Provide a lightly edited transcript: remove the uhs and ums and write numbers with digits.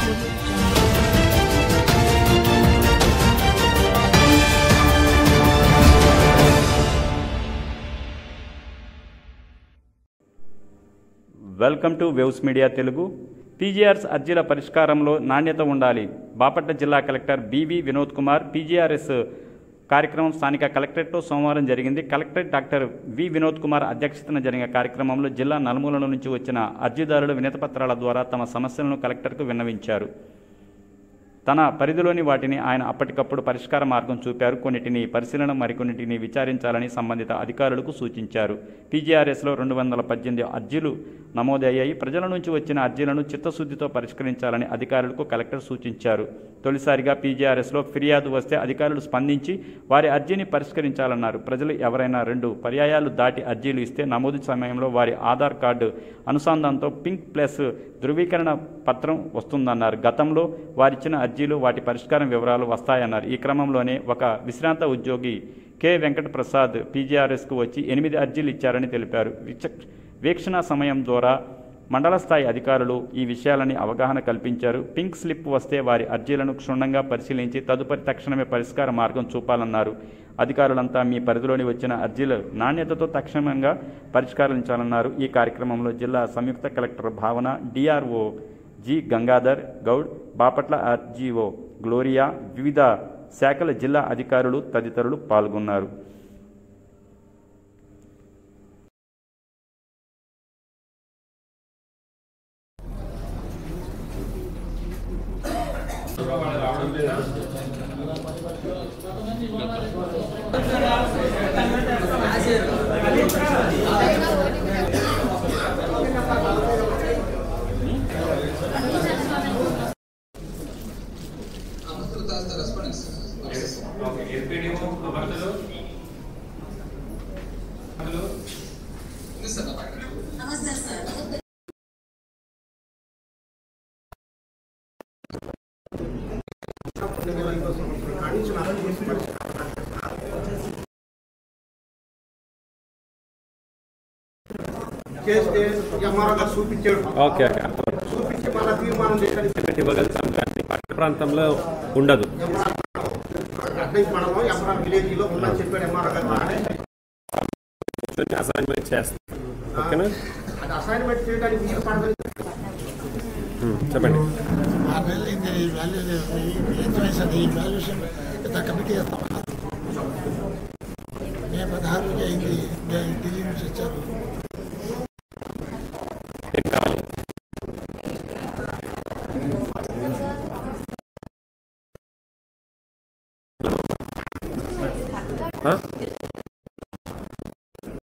Welcome to Waves Media Telugu. PGRS అర్జీల పరిష్కారంలో నాణ్యత ఉండాలి. బాపట్ల జిల్లా collector BV Vinod Kumar PGRS కార్యక్రమం స్థానిక కలెక్టరేట్లో సోమవారం జరిగింది. Collector doctor V Vinod Kumar అధ్యక్షతన జరిగిన కార్యక్రమంలో జిల్లా నలుమూలల నుంచి వచ్చిన అర్జీదారులు వినతిపత్రాల ద్వారా తమ సమస్యలను కలెక్టర్కు విన్నవించారు. తన పరిధిలోని వాటిని ఆయన అప్పటికప్పుడు పరిష్కార మార్గం చూపారు. కొన్నిటిని పరిశీలన, మరికొన్నిటిని విచారించాలని సంబంధిత అధికారులకు సూచించారు. పీజీఆర్ఎస్లో 218 అర్జీలు నమోదయ్యాయి. ప్రజల నుంచి వచ్చిన అర్జీలను చిత్తశుద్ధితో పరిష్కరించాలని అధికారులకు కలెక్టర్ సూచించారు. తొలిసారిగా పీజీఆర్ఎస్లో ఫిర్యాదు వస్తే అధికారులు స్పందించి వారి అర్జీని పరిష్కరించాలన్నారు. ప్రజలు ఎవరైనా 2 పర్యాయాలు దాటి అర్జీలు ఇస్తే నమోదు సమయంలో వారి ఆధార్ కార్డు అనుసంధానంతో పింక్ ప్లస్ ధృవీకరణ పత్రం వస్తుందన్నారు. గతంలో వారిచ్చిన అర్జీలు, వాటి పరిష్కారం వివరాలు వస్తాయన్నారు. ఈ క్రమంలోనే ఒక విశ్రాంత ఉద్యోగి కె వెంకట ప్రసాద్ పీజీఆర్ఎస్కు వచ్చి 8 అర్జీలు ఇచ్చారని తెలిపారు. వీక్షణ సమయం ద్వారా మండల స్థాయి అధికారులు ఈ విషయాలని అవగాహన కల్పించారు. పింక్ స్లిప్ వస్తే వారి అర్జీలను క్షుణ్ణంగా పరిశీలించి తదుపరి తక్షణమే పరిష్కార మార్గం చూపాలన్నారు. అధికారులంతా మీ పరిధిలోని వచ్చిన అర్జీల నాణ్యతతో తక్షణంగా పరిష్కరించాలన్నారు. ఈ కార్యక్రమంలో జిల్లా సంయుక్త కలెక్టర్ భావన, DRO G Gangadhar Goud, Bapatla RGO Gloria, వివిధ శాఖల జిల్లా అధికారులు తదితరులు పాల్గొన్నారు. చేస్తే ఎంఆర్ఓ చూపించాడు. చూపించి మన తీర్మానం చేయడానికి పట్టణ ప్రాంతంలో ఉండదు. మనం ఎంఆర్ఓ విలేజ్ లో ఉందని చెప్పాడు ఎంఆర్ఓ గారు. అసైన్మెంట్ చేస్తాం. ఓకేనా? అది అసైన్మెంట్ చేయడానికి మీరు పడదు. చెప్పండి. కమిటీ చేస్తామన్నారు. మేము 16 రోజు అయింది. ఢిల్లీ నుంచి వచ్చారు. ఏం కావాలి?